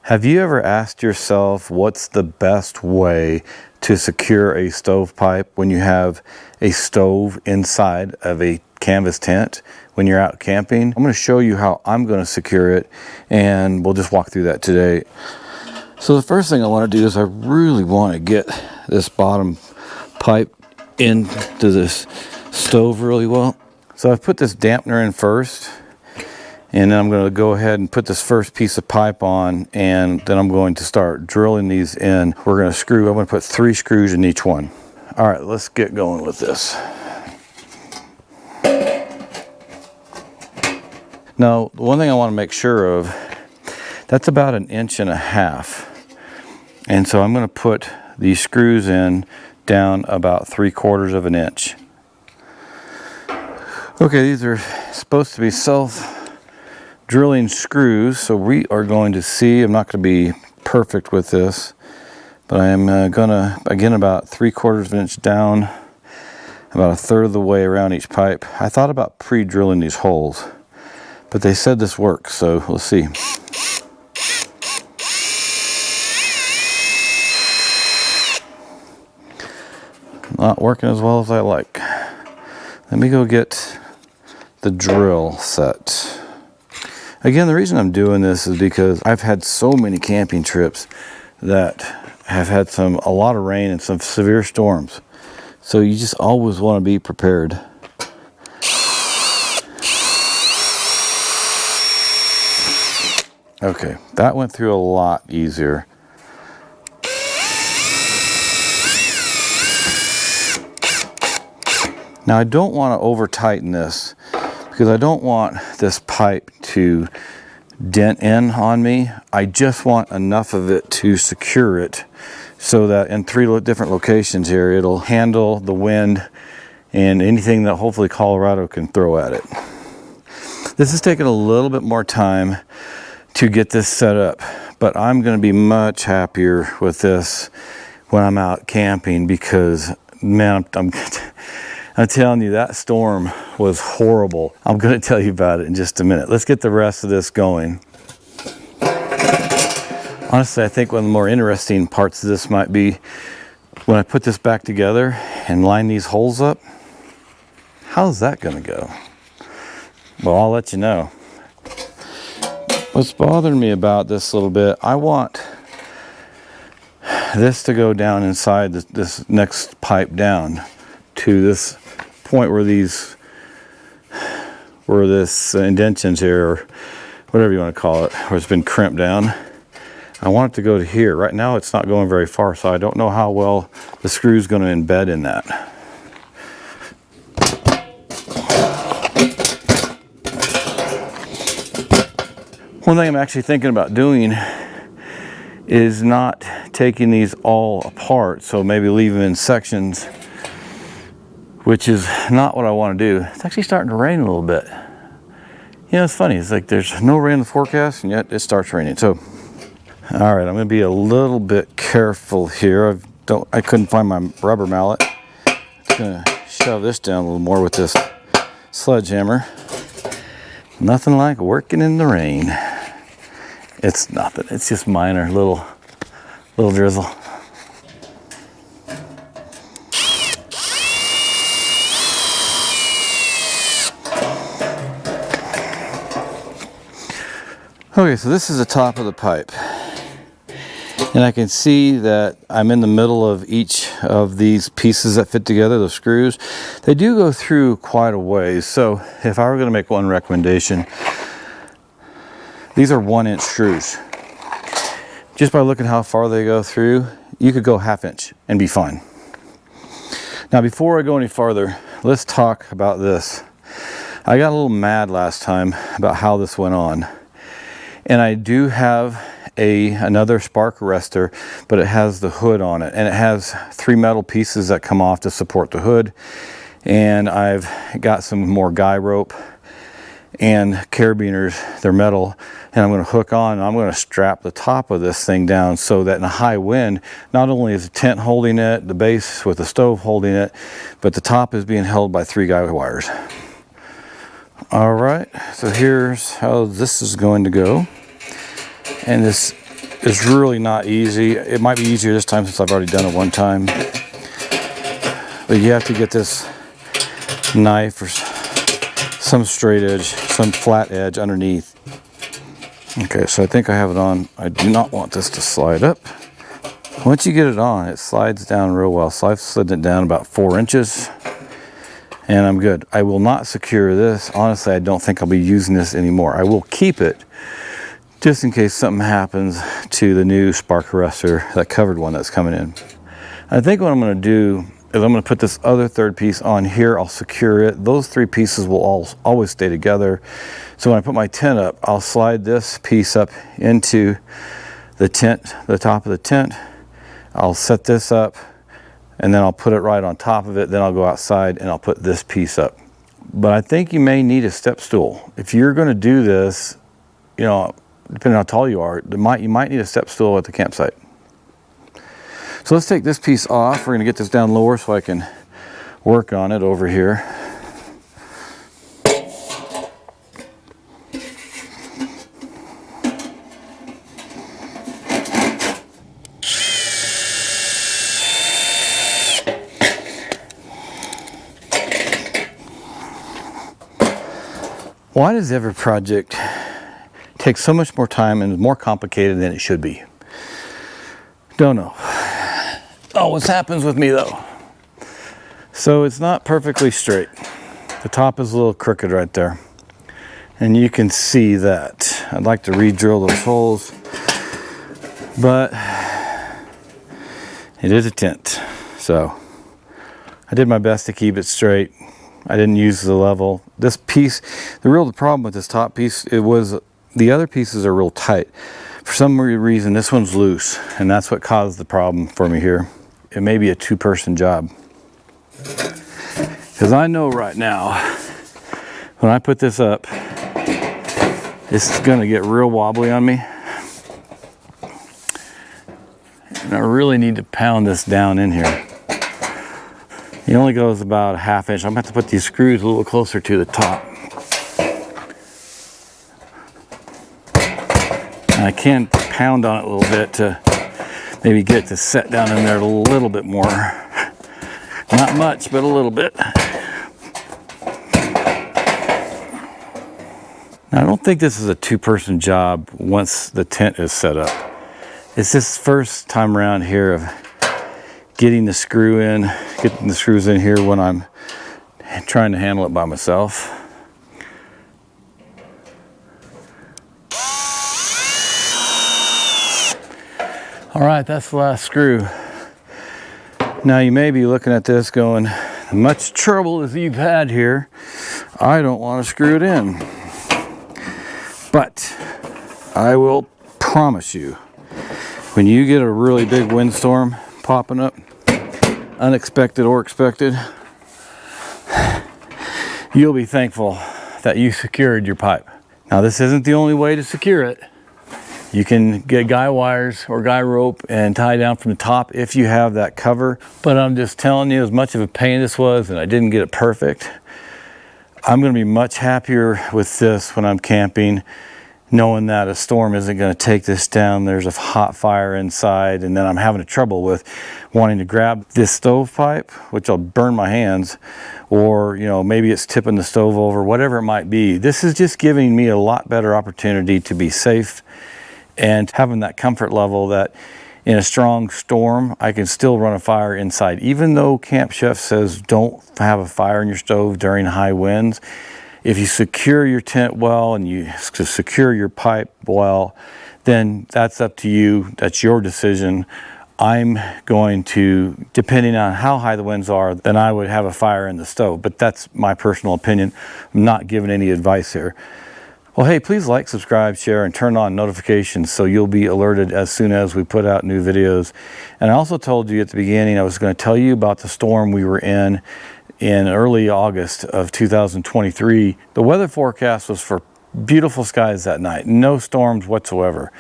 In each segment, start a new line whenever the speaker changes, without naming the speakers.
Have you ever asked yourself what's the best way to secure a stovepipe when you have a stove inside of a canvas tent when you're out camping? I'm going to show you how I'm going to secure it, and we'll just walk through that today. So the first thing I want to do is I really want to get this bottom pipe into this stove really well. So I've put this dampener in first, and then I'm going to go ahead and put this first piece of pipe on, and then I'm going to start drilling these in. I'm going to put 3 screws in each one. All right, let's get going with this. Now, the one thing I want to make sure of, that's about 1.5 inches. And so I'm going to put these screws in down about 3/4 inch. Okay, these are supposed to be self-drilling screws, so we are going to see. I'm not going to be perfect with this, but I am going to, again, about 3/4 inch down, about 1/3 of the way around each pipe. I thought about pre-drilling these holes, but they said this works, so we'll see. Not working as well as I like. Let me go get the drill set. Again, the reason I'm doing this is because I've had so many camping trips that have had a lot of rain and some severe storms. So you just always want to be prepared. Okay, that went through a lot easier. Now I don't want to over tighten this because I don't want this pipe to dent in on me. I just want enough of it to secure it so that in 3 different locations here, it'll handle the wind and anything that hopefully Colorado can throw at it. This is taking a little bit more time to get this set up, but I'm going to be much happier with this when I'm out camping because, man, I'm telling you, that storm was horrible. I'm going to tell you about it in just a minute. Let's get the rest of this going. Honestly, I think one of the more interesting parts of this might be when I put this back together and line these holes up. How's that going to go? Well, I'll let you know. What's bothering me about this a little bit, I want this to go down inside this next pipe down to this point where this indentions here, or whatever you want to call it, where it's been crimped down. I want it to go to here. Right now it's not going very far, so I don't know how well the screw is going to embed in that. One thing I'm actually thinking about doing is not taking these all apart, so maybe leave them in sections, which is not what I want to do. It's actually starting to rain a little bit. You know, it's funny. It's like there's no rain in the forecast, and yet it starts raining. So, all right, I'm going to be a little bit careful here. I couldn't find my rubber mallet. I'm going to shove this down a little more with this sledgehammer. Nothing like working in the rain. It's nothing. It's just minor, little drizzle. Okay, so this is the top of the pipe, and I can see that I'm in the middle of each of these pieces that fit together, the screws. They do go through quite a ways, so if I were going to make one recommendation, these are 1-inch screws. Just by looking how far they go through, you could go 1/2 inch and be fine. Now, before I go any farther, let's talk about this. I got a little mad last time about how this went on. And I do have another spark arrestor, but it has the hood on it, and it has 3 metal pieces that come off to support the hood. And I've got some more guy rope and carabiners. They're metal, and I'm going to hook on, and I'm going to strap the top of this thing down so that in a high wind, not only is the tent holding it, the base with the stove holding it, but the top is being held by 3 guy wires. All right, so here's how this is going to go. And this is really not easy. It might be easier this time since I've already done it one time. But you have to get this knife or some straight edge, some flat edge underneath. Okay, so I think I have it on. I do not want this to slide up. Once you get it on, it slides down real well. So I've slid it down about 4 inches and I'm good. I will not secure this. Honestly, I don't think I'll be using this anymore. I will keep it just in case something happens to the new spark arrestor, that covered one that's coming in. I think what I'm going to do is I'm going to put this other third piece on here. I'll secure it. Those 3 pieces will always stay together. So when I put my tent up, I'll slide this piece up into the tent, the top of the tent. I'll set this up and then I'll put it right on top of it. Then I'll go outside and I'll put this piece up. But I think you may need a step stool. If you're going to do this, you know, depending on how tall you are, you might need a step stool at the campsite. So let's take this piece off. We're going to get this down lower so I can work on it over here. Why does every project take so much more time and is more complicated than it should be? Don't know. Always happens with me though. So it's not perfectly straight. The top is a little crooked right there. And you can see that. I'd like to re-drill those holes, but it is a tent. So I did my best to keep it straight. I didn't use the level. This piece, the problem with this top piece, the other pieces are real tight. For some reason, this one's loose, and that's what caused the problem for me here. It may be a 2-person job. Because I know right now, when I put this up, it's gonna get real wobbly on me. And I really need to pound this down in here. It only goes about a 1/2 inch. I'm gonna have to put these screws a little closer to the top. And I can pound on it a little bit to maybe get it to set down in there a little bit more. Not much, but a little bit. Now, I don't think this is a 2-person job once the tent is set up. It's this first time around here of getting the screws in here when I'm trying to handle it by myself. All right, that's the last screw. Now you may be looking at this going, much trouble as you've had here, I don't want to screw it in. But I will promise you, when you get a really big windstorm popping up, unexpected or expected, you'll be thankful that you secured your pipe. Now this isn't the only way to secure it. You can get guy wires or guy rope and tie down from the top if you have that cover. But I'm just telling you, as much of a pain this was and I didn't get it perfect, I'm going to be much happier with this when I'm camping, knowing that a storm isn't going to take this down. There's a hot fire inside, and then I'm having trouble with wanting to grab this stovepipe, which will burn my hands, or maybe it's tipping the stove over, whatever it might be. This is just giving me a lot better opportunity to be safe and having that comfort level that in a strong storm, I can still run a fire inside. Even though Camp Chef says don't have a fire in your stove during high winds, if you secure your tent well and you secure your pipe well, then that's up to you. That's your decision. I'm going to, depending on how high the winds are, then I would have a fire in the stove. But that's my personal opinion. I'm not giving any advice here. Well, hey, please like, subscribe, share, and turn on notifications so you'll be alerted as soon as we put out new videos. And I also told you at the beginning I was going to tell you about the storm we were in early August of 2023. The weather forecast was for beautiful skies that night, no storms whatsoever.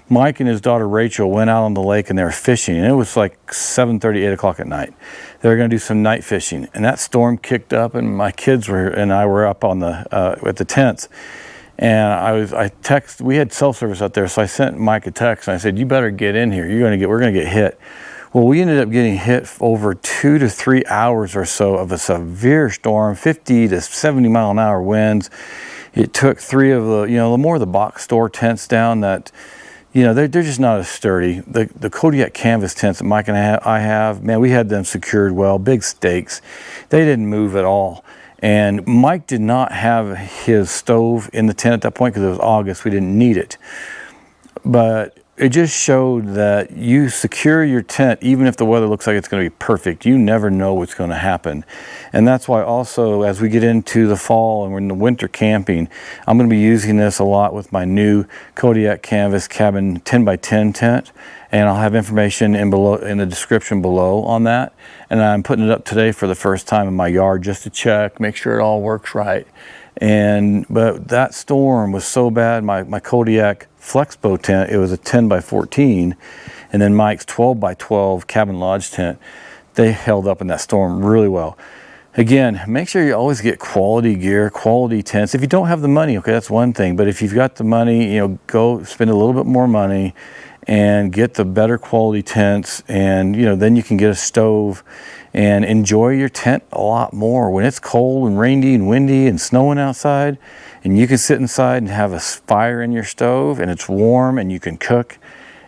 Mike and his daughter Rachel went out on the lake and they were fishing, and it was like 7:30, 8 o'clock at night. They were going to do some night fishing, and that storm kicked up, and my kids and I were up on at the tents. And we had cell service out there, so I sent Mike a text and I said, you better get in here. We're gonna get hit. Well, we ended up getting hit over 2 to 3 hours or so of a severe storm, 50 to 70 mile an hour winds. It took 3 of the more of the box store tents down that, they're just not as sturdy. The Kodiak canvas tents that Mike and I have, man, we had them secured well, big stakes. They didn't move at all. And Mike did not have his stove in the tent at that point because it was August. We didn't need it. But it just showed that you secure your tent even if the weather looks like it's going to be perfect. You never know what's going to happen. And that's why also as we get into the fall and we're in the winter camping, I'm going to be using this a lot with my new Kodiak canvas cabin 10x10 tent. And I'll have information in the description below on that. And I'm putting it up today for the first time in my yard just to check, make sure it all works right. But that storm was so bad, my Kodiak Flexbow tent, it was a 10x14, and then Mike's 12x12 cabin lodge tent, they held up in that storm really well. Again, make sure you always get quality gear, quality tents. If you don't have the money, okay, that's one thing. But if you've got the money, go spend a little bit more money and get the better quality tents, and then you can get a stove and enjoy your tent a lot more when it's cold and rainy and windy and snowing outside, and you can sit inside and have a fire in your stove and it's warm and you can cook.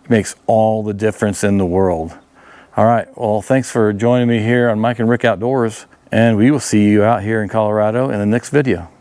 It makes all the difference in the world. All right, well, thanks for joining me here on Mike and Rick Outdoors, and we will see you out here in Colorado in the next video.